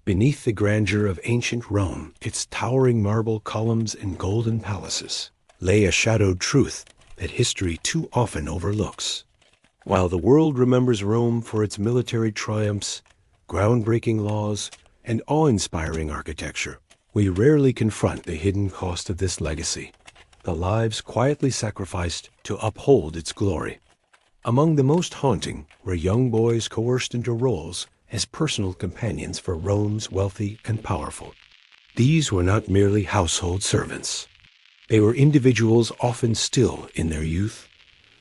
Beneath the grandeur of ancient Rome, its towering marble columns and golden palaces, lay a shadowed truth that history too often overlooks. While the world remembers Rome for its military triumphs, groundbreaking laws, and awe-inspiring architecture, we rarely confront the hidden cost of this legacy, the lives quietly sacrificed to uphold its glory. Among the most haunting were young boys coerced into roles as personal companions for Rome's wealthy and powerful. These were not merely household servants. They were individuals often still in their youth,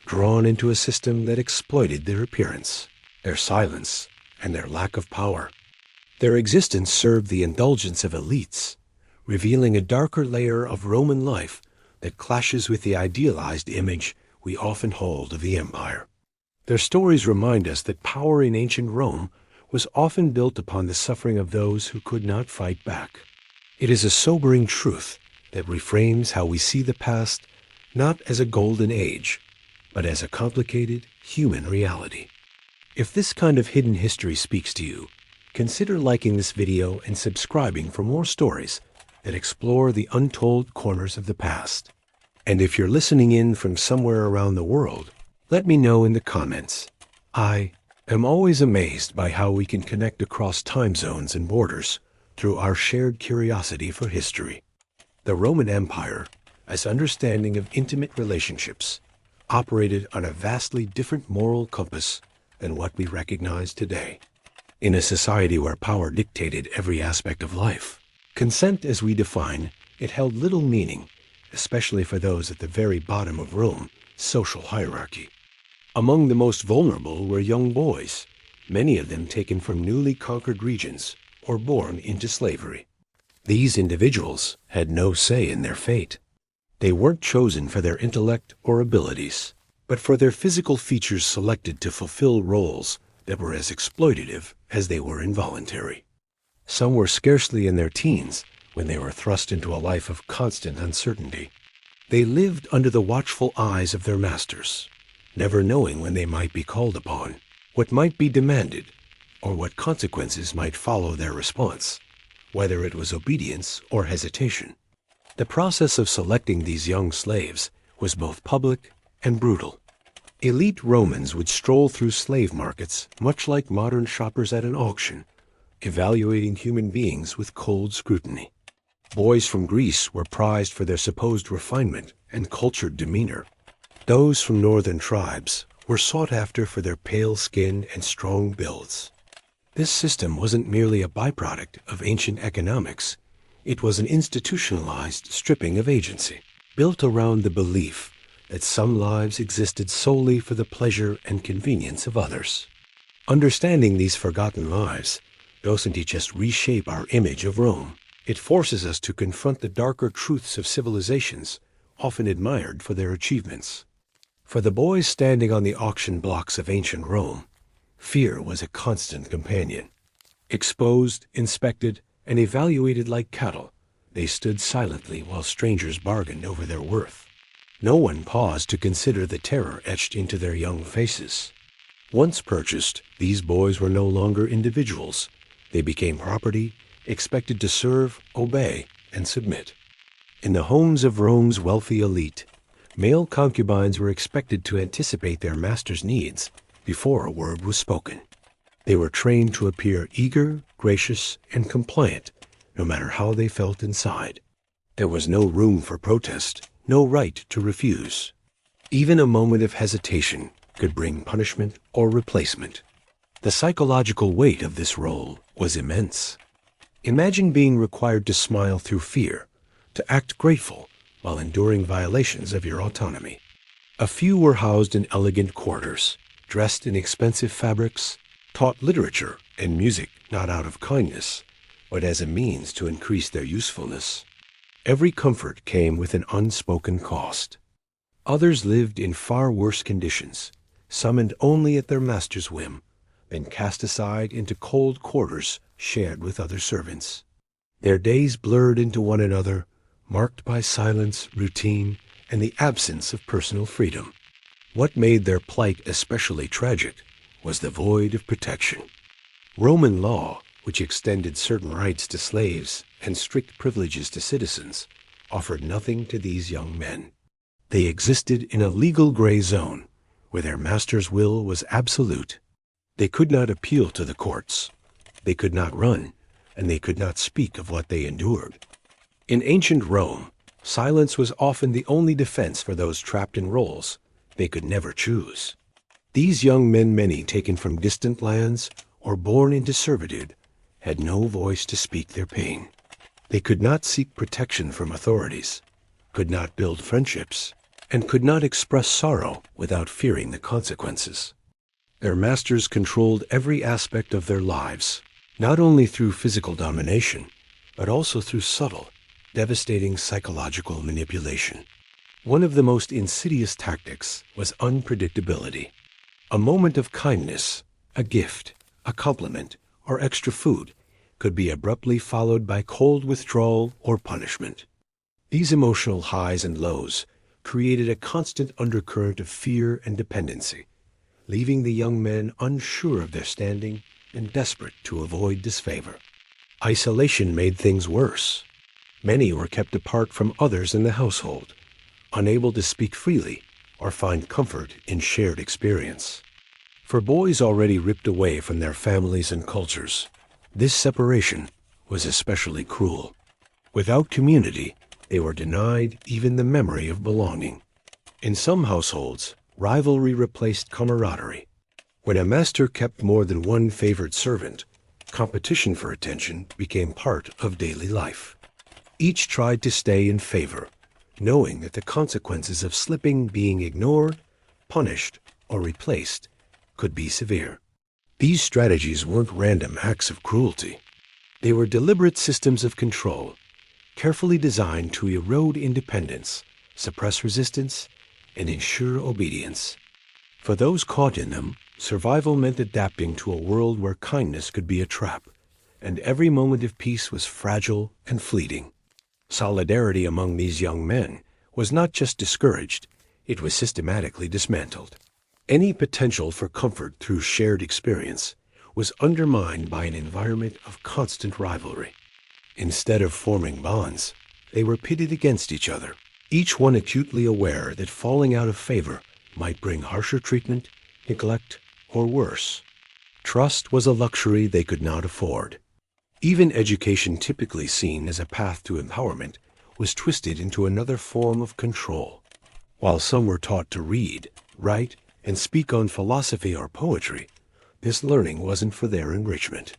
drawn into a system that exploited their appearance, their silence, and their lack of power. Their existence served the indulgence of elites, revealing a darker layer of Roman life that clashes with the idealized image we often hold of the empire. Their stories remind us that power in ancient Rome was often built upon the suffering of those who could not fight back. It is a sobering truth that reframes how we see the past, not as a golden age, but as a complicated human reality. If this kind of hidden history speaks to you, consider liking this video and subscribing for more stories that explore the untold corners of the past. And if you're listening in from somewhere around the world, let me know in the comments. I am always amazed by how we can connect across time zones and borders through our shared curiosity for history. The Roman Empire, as understanding of intimate relationships, operated on a vastly different moral compass than what we recognize today. In a society where power dictated every aspect of life, consent as we define it held little meaning, especially for those at the very bottom of Rome's social hierarchy. Among the most vulnerable were young boys, many of them taken from newly conquered regions or born into slavery. These individuals had no say in their fate. They weren't chosen for their intellect or abilities, but for their physical features selected to fulfill roles that were as exploitative as they were involuntary. Some were scarcely in their teens when they were thrust into a life of constant uncertainty. They lived under the watchful eyes of their masters, never knowing when they might be called upon, what might be demanded, or what consequences might follow their response, whether it was obedience or hesitation. The process of selecting these young slaves was both public and brutal. Elite Romans would stroll through slave markets much like modern shoppers at an auction, evaluating human beings with cold scrutiny. Boys from Greece were prized for their supposed refinement and cultured demeanor. Those from northern tribes were sought after for their pale skin and strong builds. This system wasn't merely a byproduct of ancient economics. It was an institutionalized stripping of agency, built around the belief that some lives existed solely for the pleasure and convenience of others. Understanding these forgotten lives doesn't just reshape our image of Rome. It forces us to confront the darker truths of civilizations often admired for their achievements. For the boys standing on the auction blocks of ancient Rome, fear was a constant companion. Exposed, inspected, and evaluated like cattle, they stood silently while strangers bargained over their worth. No one paused to consider the terror etched into their young faces. Once purchased, these boys were no longer individuals. They became property, expected to serve, obey, and submit. In the homes of Rome's wealthy elite, male concubines were expected to anticipate their master's needs before a word was spoken. They were trained to appear eager, gracious, and compliant, no matter how they felt inside. There was no room for protest, no right to refuse. Even a moment of hesitation could bring punishment or replacement. The psychological weight of this role was immense. Imagine being required to smile through fear, to act grateful while enduring violations of your autonomy. A few were housed in elegant quarters, dressed in expensive fabrics, taught literature and music not out of kindness, but as a means to increase their usefulness. Every comfort came with an unspoken cost. Others lived in far worse conditions, summoned only at their master's whim, then cast aside into cold quarters shared with other servants. Their days blurred into one another, marked by silence, routine, and the absence of personal freedom. What made their plight especially tragic was the void of protection. Roman law, which extended certain rights to slaves and strict privileges to citizens, offered nothing to these young men. They existed in a legal gray zone, where their master's will was absolute. They could not appeal to the courts. They could not run, and they could not speak of what they endured. In ancient Rome, silence was often the only defense for those trapped in roles they could never choose. These young men, many taken from distant lands or born into servitude, had no voice to speak their pain. They could not seek protection from authorities, could not build friendships, and could not express sorrow without fearing the consequences. Their masters controlled every aspect of their lives, not only through physical domination, but also through subtle, devastating psychological manipulation. One of the most insidious tactics was unpredictability. A moment of kindness, a gift, a compliment, or extra food could be abruptly followed by cold withdrawal or punishment. These emotional highs and lows created a constant undercurrent of fear and dependency, leaving the young men unsure of their standing and desperate to avoid disfavor. Isolation made things worse. Many were kept apart from others in the household, unable to speak freely or find comfort in shared experience. For boys already ripped away from their families and cultures, this separation was especially cruel. Without community, they were denied even the memory of belonging. In some households, rivalry replaced camaraderie. When a master kept more than one favored servant, competition for attention became part of daily life. Each tried to stay in favor, knowing that the consequences of slipping, being ignored, punished, or replaced could be severe. These strategies weren't random acts of cruelty. They were deliberate systems of control, carefully designed to erode independence, suppress resistance, and ensure obedience. For those caught in them, survival meant adapting to a world where kindness could be a trap, and every moment of peace was fragile and fleeting. Solidarity among these young men was not just discouraged, it was systematically dismantled. Any potential for comfort through shared experience was undermined by an environment of constant rivalry. Instead of forming bonds, they were pitted against each other, each one acutely aware that falling out of favor might bring harsher treatment, neglect, or worse. Trust was a luxury they could not afford. Even education, typically seen as a path to empowerment, was twisted into another form of control. While some were taught to read, write, and speak on philosophy or poetry, this learning wasn't for their enrichment.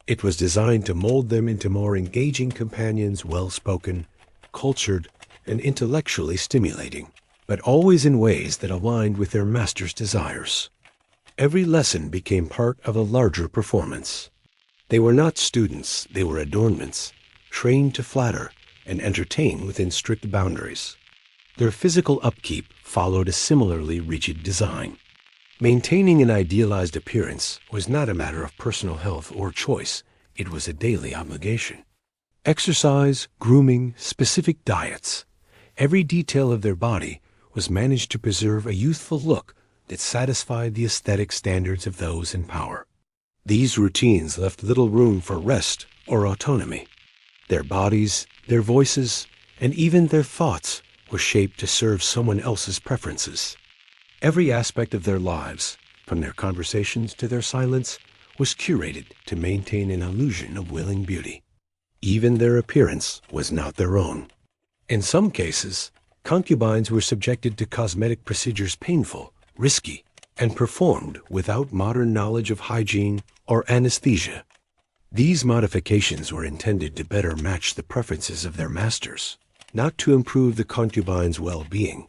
It was designed to mold them into more engaging companions, well-spoken, cultured, and intellectually stimulating, but always in ways that aligned with their master's desires. Every lesson became part of a larger performance. They were not students, they were adornments, trained to flatter and entertain within strict boundaries. Their physical upkeep followed a similarly rigid design. Maintaining an idealized appearance was not a matter of personal health or choice, it was a daily obligation. Exercise, grooming, specific diets, every detail of their body was managed to preserve a youthful look that satisfied the aesthetic standards of those in power. These routines left little room for rest or autonomy. Their bodies, their voices, and even their thoughts were shaped to serve someone else's preferences. Every aspect of their lives, from their conversations to their silence, was curated to maintain an illusion of willing beauty. Even their appearance was not their own. In some cases, concubines were subjected to cosmetic procedures painful, risky, and performed without modern knowledge of hygiene or anesthesia. These modifications were intended to better match the preferences of their masters, not to improve the concubine's well-being.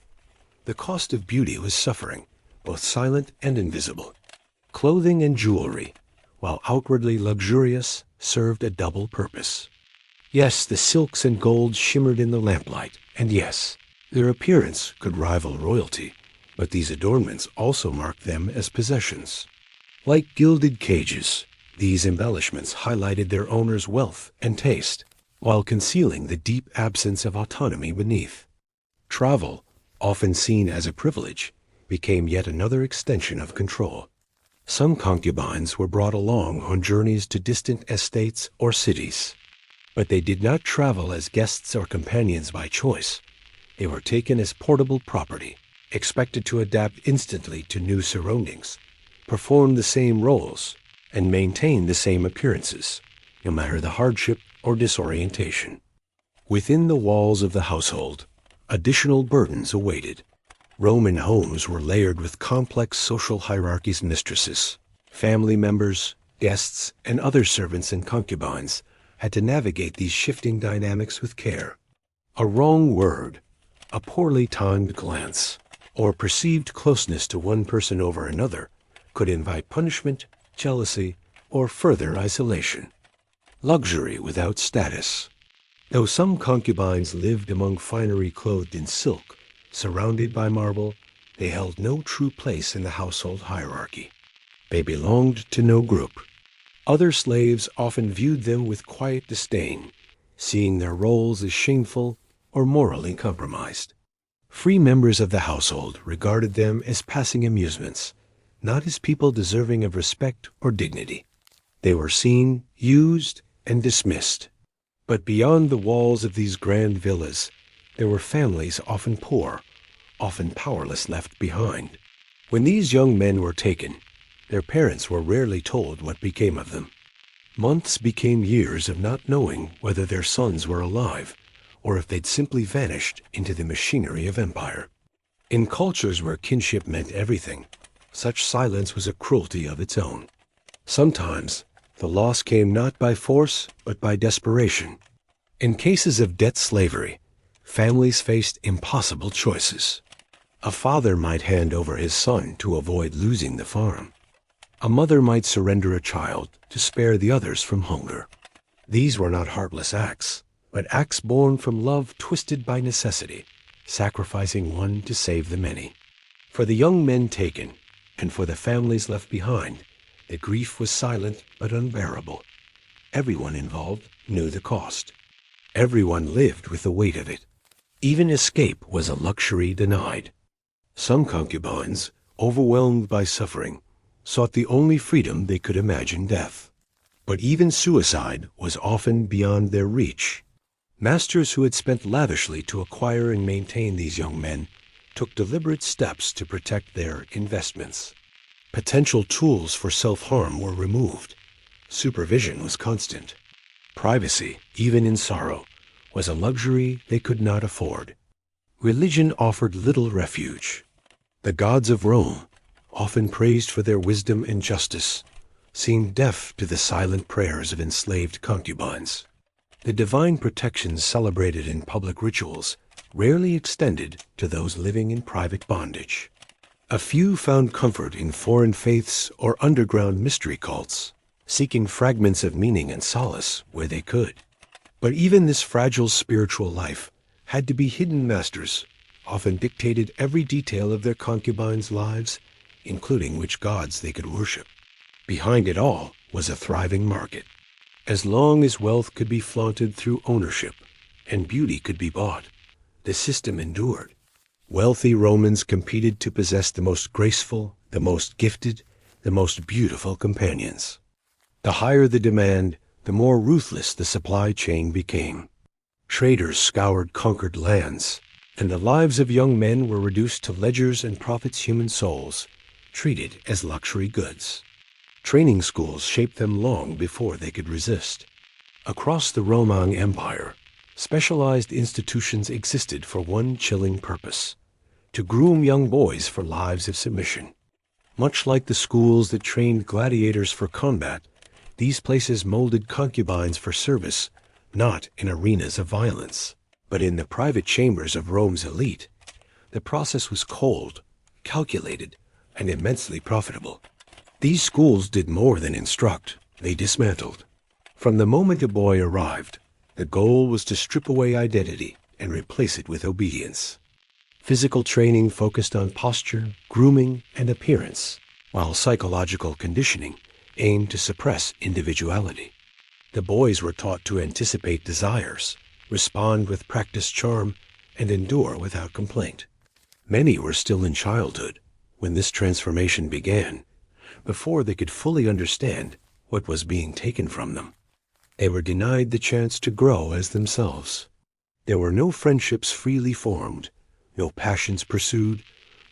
The cost of beauty was suffering, both silent and invisible. Clothing and jewelry, while outwardly luxurious, served a double purpose. Yes, the silks and golds shimmered in the lamplight, and yes, their appearance could rival royalty, but these adornments also marked them as possessions. Like gilded cages, these embellishments highlighted their owner's wealth and taste, while concealing the deep absence of autonomy beneath. Travel, often seen as a privilege, became yet another extension of control. Some concubines were brought along on journeys to distant estates or cities, but they did not travel as guests or companions by choice. They were taken as portable property, expected to adapt instantly to new surroundings, perform the same roles, and maintain the same appearances, no matter the hardship or disorientation. Within the walls of the household, additional burdens awaited. Roman homes were layered with complex social hierarchies. Mistresses, family members, guests, and other servants and concubines had to navigate these shifting dynamics with care. A wrong word, a poorly timed glance, or perceived closeness to one person over another could invite punishment, jealousy, or further isolation. Luxury without status. Though some concubines lived among finery clothed in silk, surrounded by marble, they held no true place in the household hierarchy. They belonged to no group. Other slaves often viewed them with quiet disdain, seeing their roles as shameful or morally compromised. Free members of the household regarded them as passing amusements, not as people deserving of respect or dignity. They were seen, used, and dismissed. But beyond the walls of these grand villas, there were families often poor, often powerless, left behind. When these young men were taken, their parents were rarely told what became of them. Months became years of not knowing whether their sons were alive, or if they'd simply vanished into the machinery of empire. In cultures where kinship meant everything, such silence was a cruelty of its own. Sometimes, the loss came not by force, but by desperation. In cases of debt slavery, families faced impossible choices. A father might hand over his son to avoid losing the farm. A mother might surrender a child to spare the others from hunger. These were not heartless acts, but acts born from love twisted by necessity, sacrificing one to save the many. For the young men taken, and for the families left behind, the grief was silent but unbearable. Everyone involved knew the cost. Everyone lived with the weight of it. Even escape was a luxury denied. Some concubines, overwhelmed by suffering, sought the only freedom they could imagine: death. But even suicide was often beyond their reach. Masters who had spent lavishly to acquire and maintain these young men took deliberate steps to protect their investments. Potential tools for self-harm were removed. Supervision was constant. Privacy, even in sorrow, was a luxury they could not afford. Religion offered little refuge. The gods of Rome, often praised for their wisdom and justice, seemed deaf to the silent prayers of enslaved concubines. The divine protections celebrated in public rituals rarely extended to those living in private bondage. A few found comfort in foreign faiths or underground mystery cults, seeking fragments of meaning and solace where they could. But even this fragile spiritual life had to be hidden. Masters often dictated every detail of their concubines' lives, including which gods they could worship. Behind it all was a thriving market. As long as wealth could be flaunted through ownership and beauty could be bought, the system endured. Wealthy Romans competed to possess the most graceful, the most gifted, the most beautiful companions. The higher the demand, the more ruthless the supply chain became. Traders scoured conquered lands, and the lives of young men were reduced to ledgers and prophets' human souls, treated as luxury goods. Training schools shaped them long before they could resist. Across the Roman Empire, specialized institutions existed for one chilling purpose: to groom young boys for lives of submission. Much like the schools that trained gladiators for combat, these places molded concubines for service, not in arenas of violence, but in the private chambers of Rome's elite. The process was cold, calculated, and immensely profitable. These schools did more than instruct, they dismantled. From the moment a boy arrived, the goal was to strip away identity and replace it with obedience. Physical training focused on posture, grooming, and appearance, while psychological conditioning aimed to suppress individuality. The boys were taught to anticipate desires, respond with practiced charm, and endure without complaint. Many were still in childhood when this transformation began, before they could fully understand what was being taken from them. They were denied the chance to grow as themselves. There were no friendships freely formed, no passions pursued,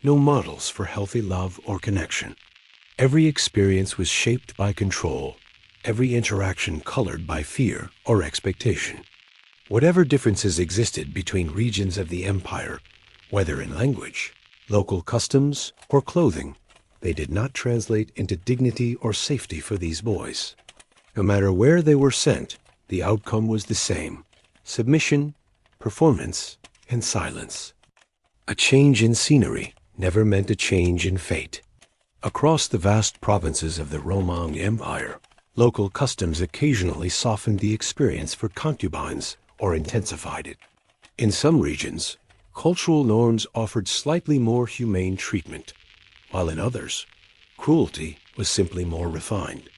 no models for healthy love or connection. Every experience was shaped by control, every interaction colored by fear or expectation. Whatever differences existed between regions of the empire, whether in language, local customs, or clothing, they did not translate into dignity or safety for these boys. No matter where they were sent, the outcome was the same: submission, performance, and silence. A change in scenery never meant a change in fate. Across the vast provinces of the Roman Empire, local customs occasionally softened the experience for concubines or intensified it. In some regions, cultural norms offered slightly more humane treatment, while in others, cruelty was simply more refined.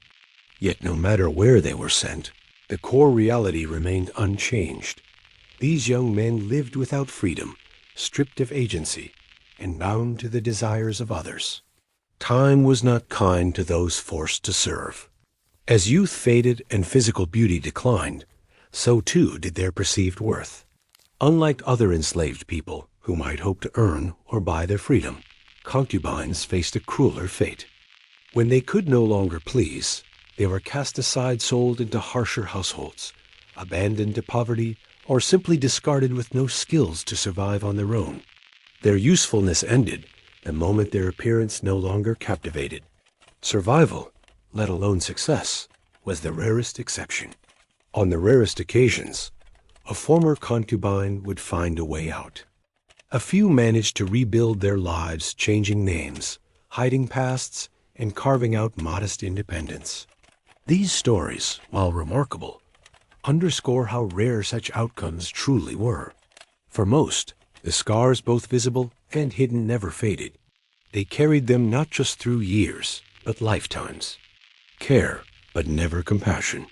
Yet no matter where they were sent, the core reality remained unchanged. These young men lived without freedom, stripped of agency, and bound to the desires of others. Time was not kind to those forced to serve. As youth faded and physical beauty declined, so too did their perceived worth. Unlike other enslaved people who might hope to earn or buy their freedom, concubines faced a crueler fate. When they could no longer please, they were cast aside, sold into harsher households, abandoned to poverty, or simply discarded with no skills to survive on their own. Their usefulness ended the moment their appearance no longer captivated. Survival, let alone success, was the rarest exception. On the rarest occasions, a former concubine would find a way out. A few managed to rebuild their lives, changing names, hiding pasts, and carving out modest independence. These stories, while remarkable, underscore how rare such outcomes truly were. For most, the scars, both visible and hidden, never faded. They carried them not just through years, but lifetimes. Care, but never compassion.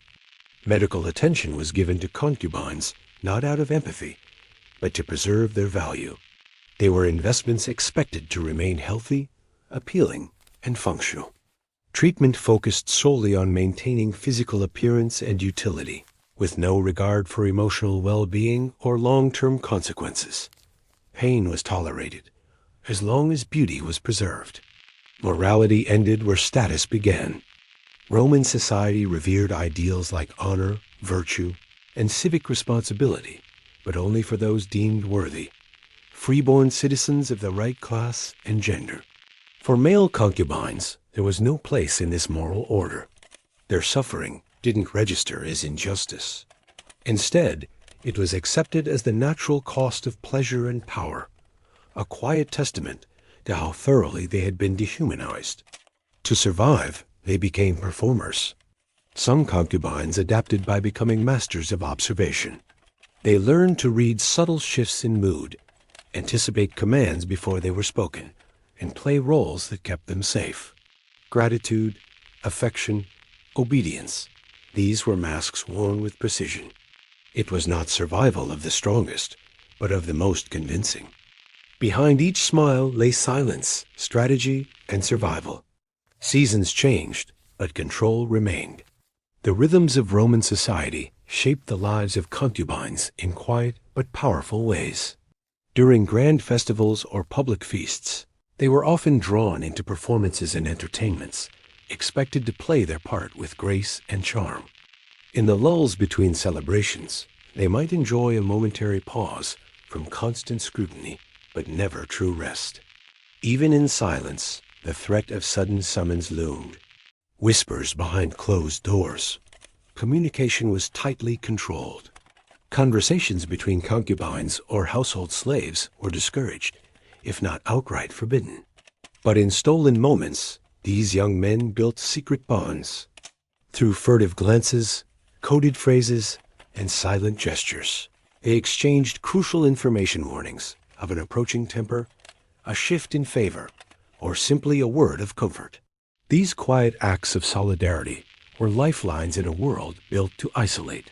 Medical attention was given to concubines not out of empathy, but to preserve their value. They were investments expected to remain healthy, appealing, and functional. Treatment focused solely on maintaining physical appearance and utility, with no regard for emotional well-being or long-term consequences. Pain was tolerated, as long as beauty was preserved. Morality ended where status began. Roman society revered ideals like honor, virtue, and civic responsibility, but only for those deemed worthy, freeborn citizens of the right class and gender. For male concubines, there was no place in this moral order. Their suffering didn't register as injustice. Instead, it was accepted as the natural cost of pleasure and power, a quiet testament to how thoroughly they had been dehumanized. To survive, they became performers. Some concubines adapted by becoming masters of observation. They learned to read subtle shifts in mood, anticipate commands before they were spoken, and play roles that kept them safe. Gratitude, affection, obedience. These were masks worn with precision. It was not survival of the strongest, but of the most convincing. Behind each smile lay silence, strategy, and survival. Seasons changed, but control remained. The rhythms of Roman society shaped the lives of concubines in quiet but powerful ways. During grand festivals or public feasts, they were often drawn into performances and entertainments, expected to play their part with grace and charm. In the lulls between celebrations, they might enjoy a momentary pause from constant scrutiny, but never true rest. Even in silence, the threat of sudden summons loomed. Whispers behind closed doors. Communication was tightly controlled. Conversations between concubines or household slaves were discouraged, if not outright forbidden. But in stolen moments, these young men built secret bonds. Through furtive glances, coded phrases, and silent gestures, they exchanged crucial information warnings of an approaching temper, a shift in favor, or simply a word of comfort. These quiet acts of solidarity were lifelines in a world built to isolate,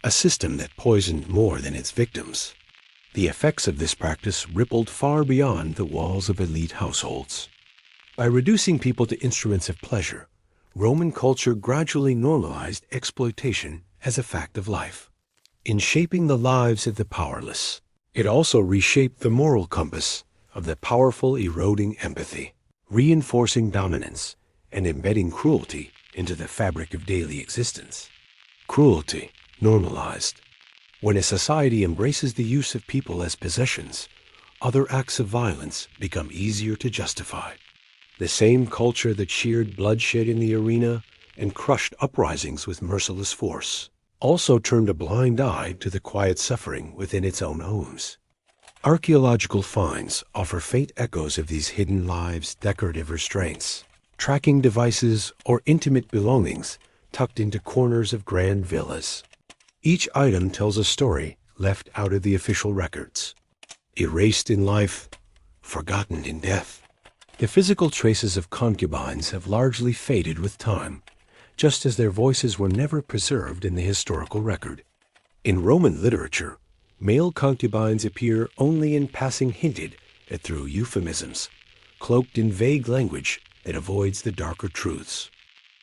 a system that poisoned more than its victims. The effects of this practice rippled far beyond the walls of elite households. By reducing people to instruments of pleasure, Roman culture gradually normalized exploitation as a fact of life. In shaping the lives of the powerless, it also reshaped the moral compass of the powerful, eroding empathy, reinforcing dominance and embedding cruelty into the fabric of daily existence. Cruelty normalized. When a society embraces the use of people as possessions, other acts of violence become easier to justify. The same culture that cheered bloodshed in the arena and crushed uprisings with merciless force also turned a blind eye to the quiet suffering within its own homes. Archaeological finds offer faint echoes of these hidden lives' decorative restraints, tracking devices or intimate belongings tucked into corners of grand villas. Each item tells a story left out of the official records, erased in life, forgotten in death. The physical traces of concubines have largely faded with time, just as their voices were never preserved in the historical record. In Roman literature, male concubines appear only in passing hinted at through euphemisms, cloaked in vague language that avoids the darker truths.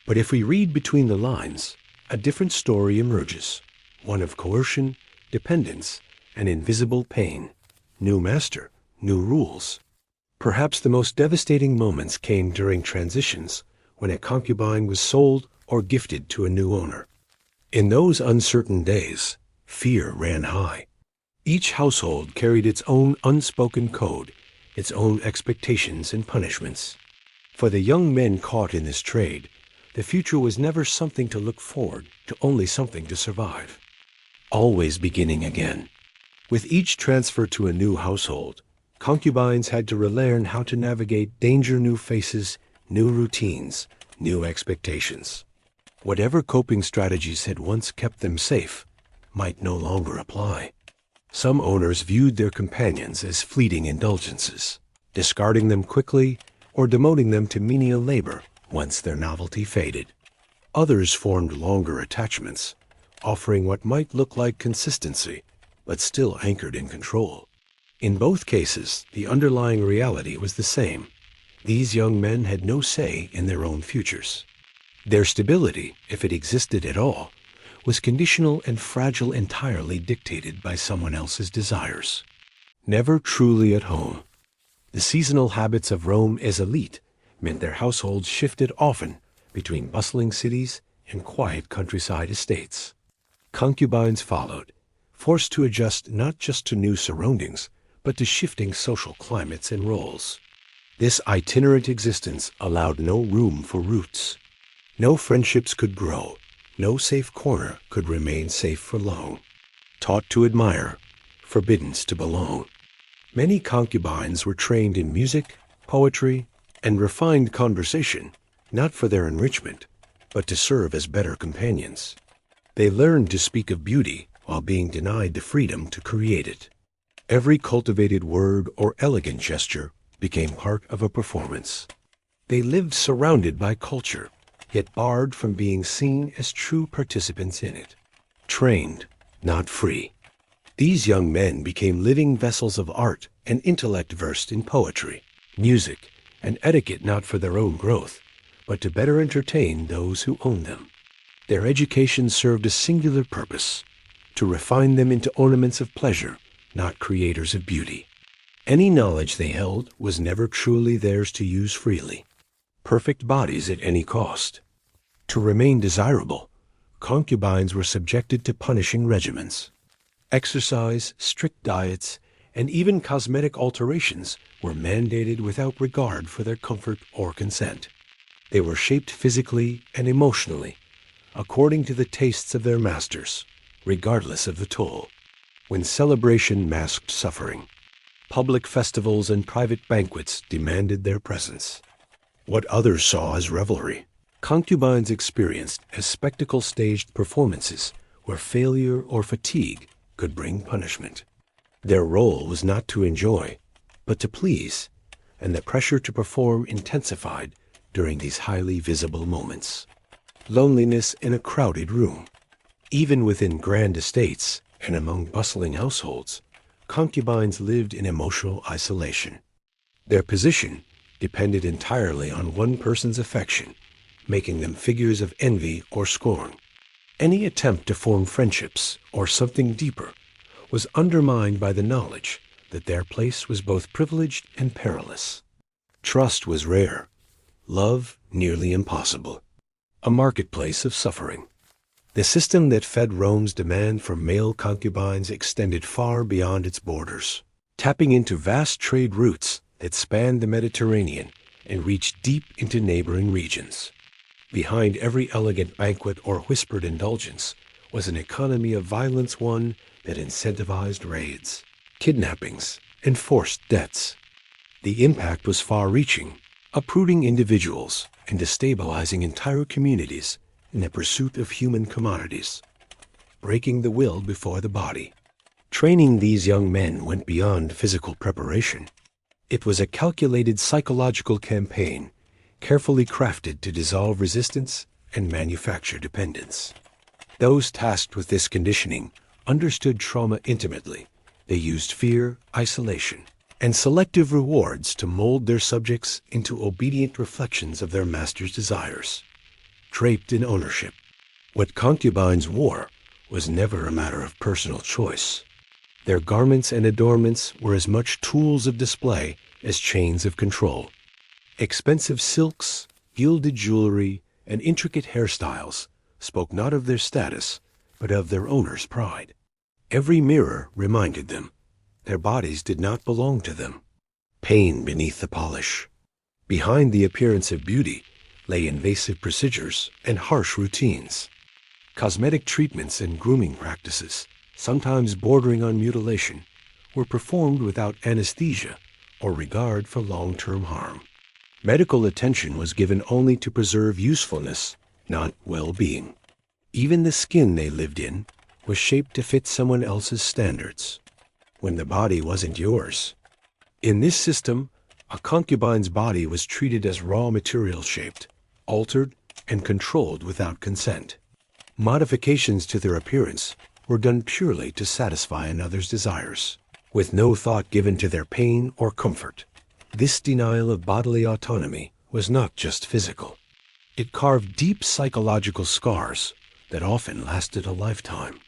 But if we read between the lines, a different story emerges, one of coercion, dependence, and invisible pain. New master, new rules. Perhaps the most devastating moments came during transitions, when a concubine was sold or gifted to a new owner. In those uncertain days, fear ran high. Each household carried its own unspoken code, its own expectations and punishments. For the young men caught in this trade, the future was never something to look forward to, only something to survive. Always beginning again. With each transfer to a new household, concubines had to relearn how to navigate danger, new faces, new routines, new expectations. Whatever coping strategies had once kept them safe might no longer apply. Some owners viewed their companions as fleeting indulgences, discarding them quickly or demoting them to menial labor once their novelty faded. Others formed longer attachments, offering what might look like consistency, but still anchored in control. In both cases, the underlying reality was the same. These young men had no say in their own futures. Their stability, if it existed at all, was conditional and fragile, entirely dictated by someone else's desires. Never truly at home. The seasonal habits of Rome as elite meant their households shifted often between bustling cities and quiet countryside estates. Concubines followed, forced to adjust not just to new surroundings, but to shifting social climates and roles. This itinerant existence allowed no room for roots. No friendships could grow. No safe corner could remain safe for long. Taught to admire, forbidden to belong. Many concubines were trained in music, poetry, and refined conversation, not for their enrichment, but to serve as better companions. They learned to speak of beauty while being denied the freedom to create it. Every cultivated word or elegant gesture became part of a performance. They lived surrounded by culture, yet barred from being seen as true participants in it. Trained, not free. These young men became living vessels of art and intellect, versed in poetry, music, and etiquette, not for their own growth, but to better entertain those who owned them. Their education served a singular purpose: to refine them into ornaments of pleasure, not creators of beauty. Any knowledge they held was never truly theirs to use freely. Perfect bodies at any cost. To remain desirable, concubines were subjected to punishing regimens. Exercise, strict diets, and even cosmetic alterations were mandated without regard for their comfort or consent. They were shaped physically and emotionally, according to the tastes of their masters, regardless of the toll. When celebration masked suffering, public festivals and private banquets demanded their presence. What others saw as revelry, concubines experienced as spectacle-staged performances where failure or fatigue could bring punishment. Their role was not to enjoy, but to please, and the pressure to perform intensified during these highly visible moments. Loneliness in a crowded room. Even within grand estates and among bustling households, concubines lived in emotional isolation. Their position, depended entirely on one person's affection, making them figures of envy or scorn. Any attempt to form friendships or something deeper was undermined by the knowledge that their place was both privileged and perilous. Trust was rare, love nearly impossible. A marketplace of suffering. The system that fed Rome's demand for male concubines extended far beyond its borders, tapping into vast trade routes that spanned the Mediterranean and reached deep into neighboring regions. Behind every elegant banquet or whispered indulgence was an economy of violence, one that incentivized raids, kidnappings, and forced debts. The impact was far-reaching, uprooting individuals and destabilizing entire communities in the pursuit of human commodities, breaking the will before the body. Training these young men went beyond physical preparation. It was a calculated psychological campaign, carefully crafted to dissolve resistance and manufacture dependence. Those tasked with this conditioning understood trauma intimately. They used fear, isolation, and selective rewards to mold their subjects into obedient reflections of their master's desires, draped in ownership. What concubines wore was never a matter of personal choice. Their garments and adornments were as much tools of display as chains of control. Expensive silks, gilded jewelry, and intricate hairstyles spoke not of their status, but of their owner's pride. Every mirror reminded them their bodies did not belong to them. Pain beneath the polish. Behind the appearance of beauty lay invasive procedures and harsh routines. Cosmetic treatments and grooming practices, sometimes bordering on mutilation, were performed without anesthesia or regard for long-term harm. Medical attention was given only to preserve usefulness, not well-being. Even the skin they lived in was shaped to fit someone else's standards, when the body wasn't yours. In this system, a concubine's body was treated as raw material, shaped, altered, and controlled without consent. Modifications to their appearance were done purely to satisfy another's desires, with no thought given to their pain or comfort. This denial of bodily autonomy was not just physical. It carved deep psychological scars that often lasted a lifetime.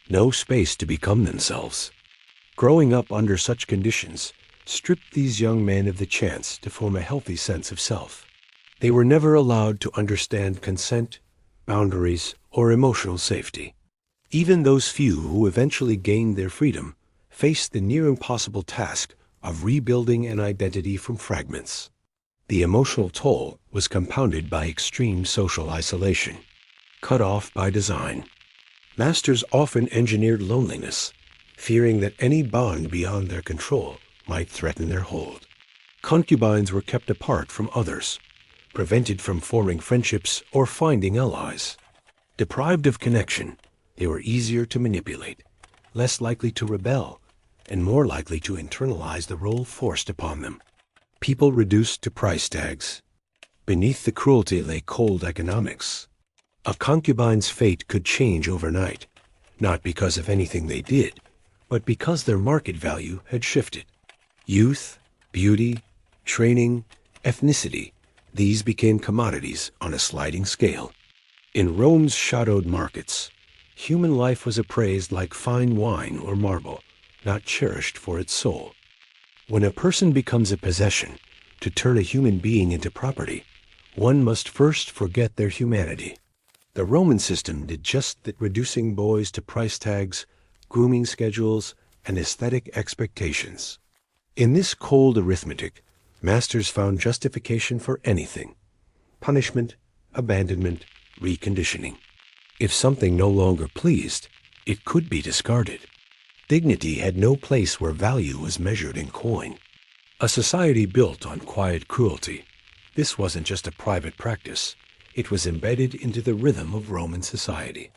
No space to become themselves. Growing up under such conditions stripped these young men of the chance to form a healthy sense of self. They were never allowed to understand consent, boundaries, or emotional safety. Even those few who eventually gained their freedom faced the near impossible task of rebuilding an identity from fragments. The emotional toll was compounded by extreme social isolation, cut off by design. Masters often engineered loneliness, fearing that any bond beyond their control might threaten their hold. Concubines were kept apart from others, prevented from forming friendships or finding allies. Deprived of connection, they were easier to manipulate, less likely to rebel, and more likely to internalize the role forced upon them. People reduced to price tags. Beneath the cruelty lay cold economics. A concubine's fate could change overnight, not because of anything they did, but because their market value had shifted. Youth, beauty, training, ethnicity, these became commodities on a sliding scale. In Rome's shadowed markets, human life was appraised like fine wine or marble, not cherished for its soul. When a person becomes a possession, to turn a human being into property, one must first forget their humanity. The Roman system did just that, reducing boys to price tags, grooming schedules, and aesthetic expectations. In this cold arithmetic, masters found justification for anything: punishment, abandonment, reconditioning. If something no longer pleased, it could be discarded. Dignity had no place where value was measured in coin. A society built on quiet cruelty, this wasn't just a private practice. It was embedded into the rhythm of Roman society.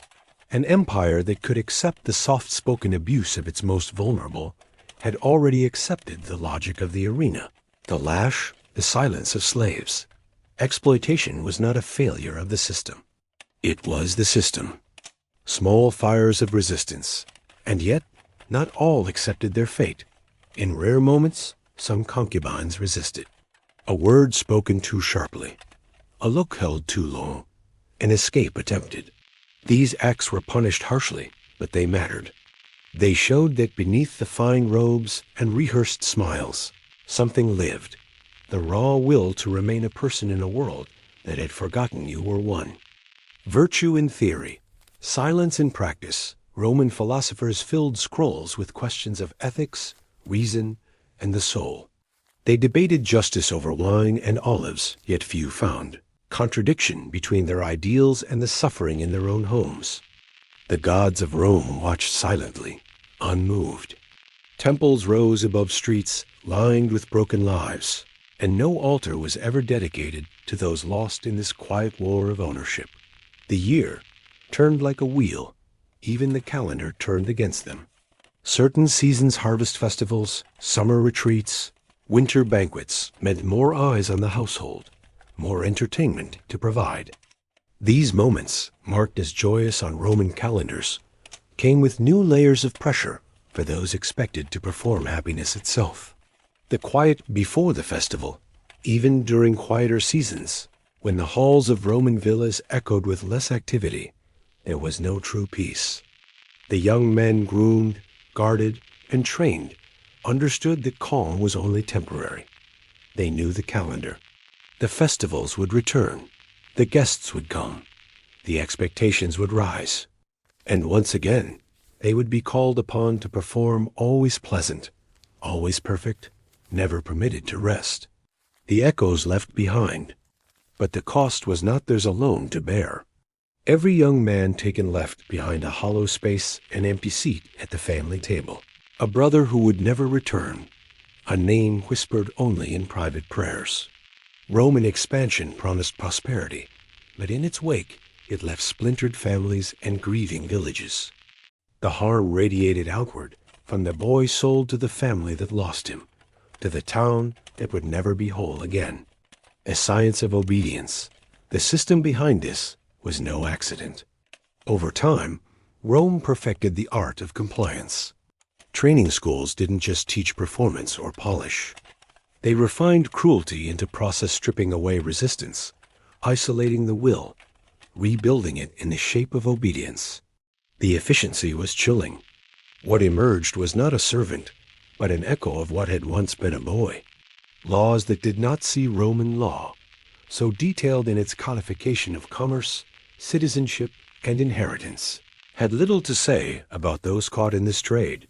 An empire that could accept the soft-spoken abuse of its most vulnerable had already accepted the logic of the arena, the lash, the silence of slaves. Exploitation was not a failure of the system. It was the system. Small fires of resistance, and yet not all accepted their fate. In rare moments, some concubines resisted. A word spoken too sharply, a look held too long, an escape attempted. These acts were punished harshly, but they mattered. They showed that beneath the fine robes and rehearsed smiles, something lived, the raw will to remain a person in a world that had forgotten you were one. Virtue in theory, silence in practice, Roman philosophers filled scrolls with questions of ethics, reason, and the soul. They debated justice over wine and olives, yet few found contradiction between their ideals and the suffering in their own homes. The gods of Rome watched silently, unmoved. Temples rose above streets lined with broken lives, and no altar was ever dedicated to those lost in this quiet war of ownership. The year turned like a wheel. Even the calendar turned against them. Certain seasons' harvest festivals, summer retreats, winter banquets meant more eyes on the household, more entertainment to provide. These moments, marked as joyous on Roman calendars, came with new layers of pressure for those expected to perform happiness itself. The quiet before the festival, even during quieter seasons, when the halls of Roman villas echoed with less activity, there was no true peace. The young men groomed, guarded, and trained understood that calm was only temporary. They knew the calendar. The festivals would return. The guests would come. The expectations would rise. And once again, they would be called upon to perform always pleasant, always perfect, never permitted to rest. The echoes left behind, but the cost was not theirs alone to bear. Every young man taken left behind a hollow space, an empty seat at the family table. A brother who would never return, a name whispered only in private prayers. Roman expansion promised prosperity, but in its wake it left splintered families and grieving villages. The harm radiated outward, from the boy sold to the family that lost him, to the town that would never be whole again. A science of obedience. The system behind this was no accident. Over time, Rome perfected the art of compliance. Training schools didn't just teach performance or polish. They refined cruelty into process, stripping away resistance, isolating the will, rebuilding it in the shape of obedience. The efficiency was chilling. What emerged was not a servant, but an echo of what had once been a boy. Laws that did not see Roman law, so detailed in its codification of commerce, citizenship, and inheritance, had little to say about those caught in this trade.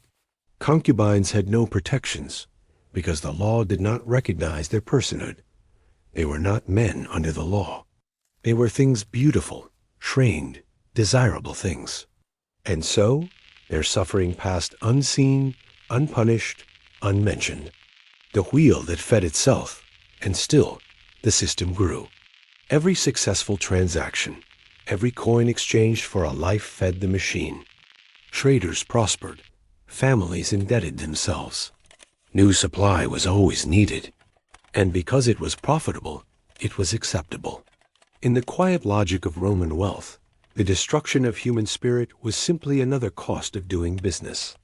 Concubines had no protections, because the law did not recognize their personhood. They were not men under the law. They were things beautiful, trained, desirable things. And so, their suffering passed unseen, unpunished, unmentioned. The wheel that fed itself, and still, the system grew. Every successful transaction, every coin exchanged for a life fed the machine. Traders prospered. Families indebted themselves. New supply was always needed. And because it was profitable, it was acceptable. In the quiet logic of Roman wealth, the destruction of human spirit was simply another cost of doing business.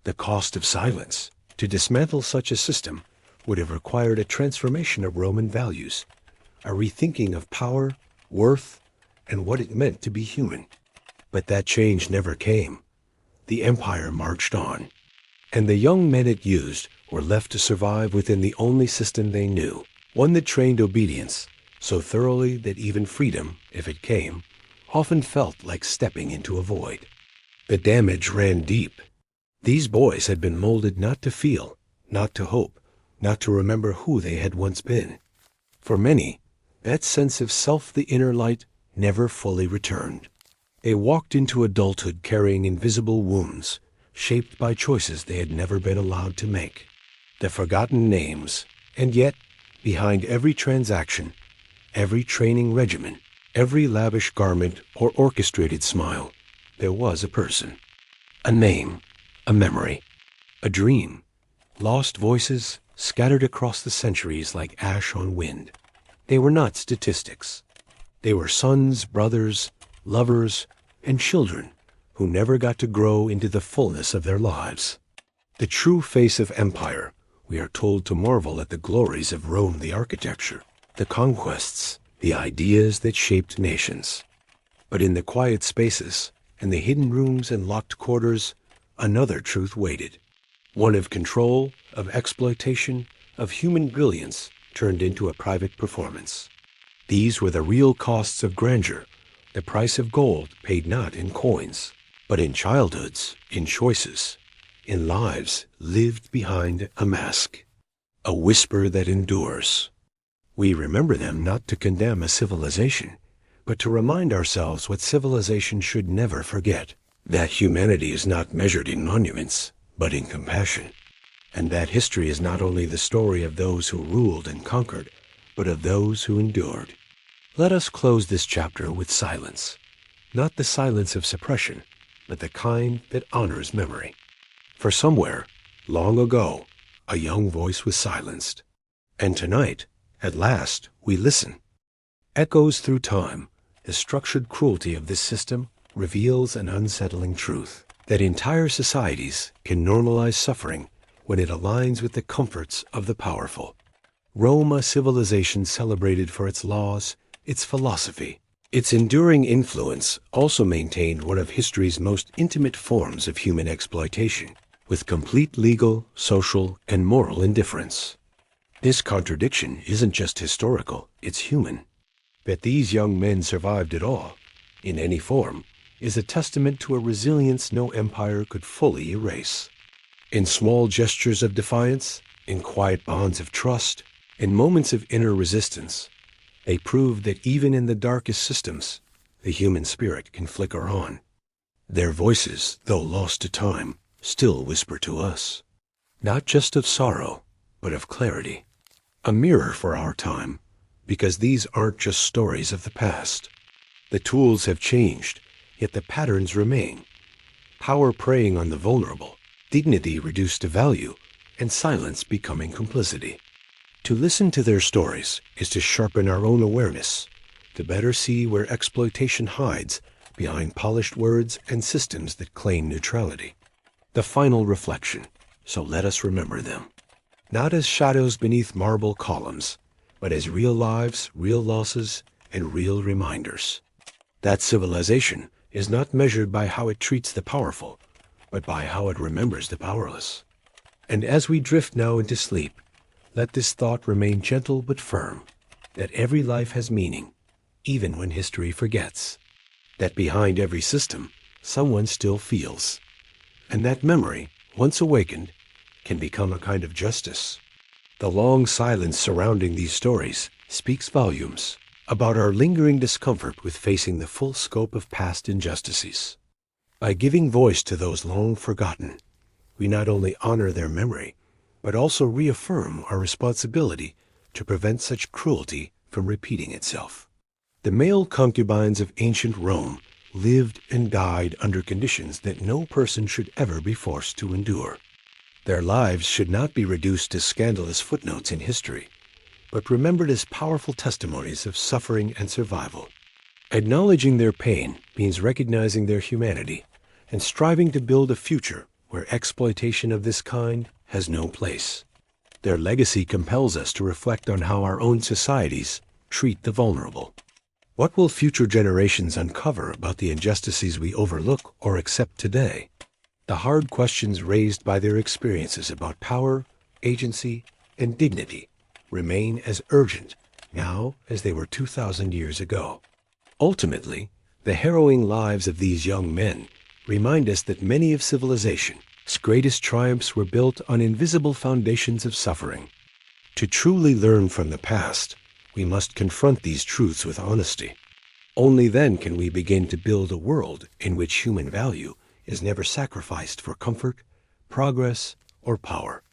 The cost of silence. To dismantle such a system would have required a transformation of Roman values, a rethinking of power, worth, and what it meant to be human. But that change never came. The empire marched on, and the young men it used were left to survive within the only system they knew, one that trained obedience so thoroughly that even freedom, if it came, often felt like stepping into a void. The damage ran deep. These boys had been molded not to feel, not to hope, not to remember who they had once been. For many, that sense of self, the inner light, never fully returned. They walked into adulthood carrying invisible wounds, shaped by choices they had never been allowed to make. The forgotten names, and yet, behind every transaction, every training regimen, every lavish garment or orchestrated smile, there was a person. A name, a memory, a dream, lost voices scattered across the centuries like ash on wind. They were not statistics. They were sons, brothers, lovers, and children who never got to grow into the fullness of their lives. The true face of empire We are told to marvel at the glories of Rome, the architecture, the conquests, the ideas that shaped nations. But in the quiet spaces, in the hidden rooms and locked quarters, another truth waited. One of control, of exploitation, of human brilliance turned into a private performance. These were the real costs of grandeur, the price of gold paid not in coins, but in childhoods, in choices, in lives lived behind a mask. A whisper that endures. We remember them not to condemn a civilization, but to remind ourselves what civilization should never forget, that humanity is not measured in monuments, but in compassion, and that history is not only the story of those who ruled and conquered, but of those who endured. Let us close this chapter with silence, not the silence of suppression, but the kind that honors memory. For somewhere, long ago, a young voice was silenced, and tonight, at last, we listen. Echoes through time, the structured cruelty of this system reveals an unsettling truth, that entire societies can normalize suffering when it aligns with the comforts of the powerful. Rome, a civilization celebrated for its laws, its philosophy, its enduring influence, also maintained one of history's most intimate forms of human exploitation, with complete legal, social, and moral indifference. This contradiction isn't just historical, it's human. That these young men survived it all, in any form, is a testament to a resilience no empire could fully erase. In small gestures of defiance, in quiet bonds of trust, in moments of inner resistance, they proved that even in the darkest systems, the human spirit can flicker on. Their voices, though lost to time, still whisper to us, not just of sorrow, but of clarity. A mirror for our time, because these aren't just stories of the past. The tools have changed, yet the patterns remain. Power preying on the vulnerable, dignity reduced to value, and silence becoming complicity. To listen to their stories is to sharpen our own awareness, to better see where exploitation hides behind polished words and systems that claim neutrality. The final reflection, so let us remember them. Not as shadows beneath marble columns, but as real lives, real losses, and real reminders. That civilization is not measured by how it treats the powerful, but by how it remembers the powerless. And as we drift now into sleep, let this thought remain gentle but firm, that every life has meaning, even when history forgets. That behind every system, someone still feels. And that memory, once awakened, can become a kind of justice. The long silence surrounding these stories speaks volumes about our lingering discomfort with facing the full scope of past injustices. By giving voice to those long forgotten, we not only honor their memory, but also reaffirm our responsibility to prevent such cruelty from repeating itself. The male concubines of ancient Rome lived and died under conditions that no person should ever be forced to endure. Their lives should not be reduced to scandalous footnotes in history, but remembered as powerful testimonies of suffering and survival. Acknowledging their pain means recognizing their humanity and striving to build a future where exploitation of this kind has no place. Their legacy compels us to reflect on how our own societies treat the vulnerable. What will future generations uncover about the injustices we overlook or accept today? The hard questions raised by their experiences about power, agency, and dignity remain as urgent now as they were 2,000 years ago. Ultimately, the harrowing lives of these young men remind us that many of civilization's greatest triumphs were built on invisible foundations of suffering. To truly learn from the past, we must confront these truths with honesty. Only then can we begin to build a world in which human value is never sacrificed for comfort, progress, or power.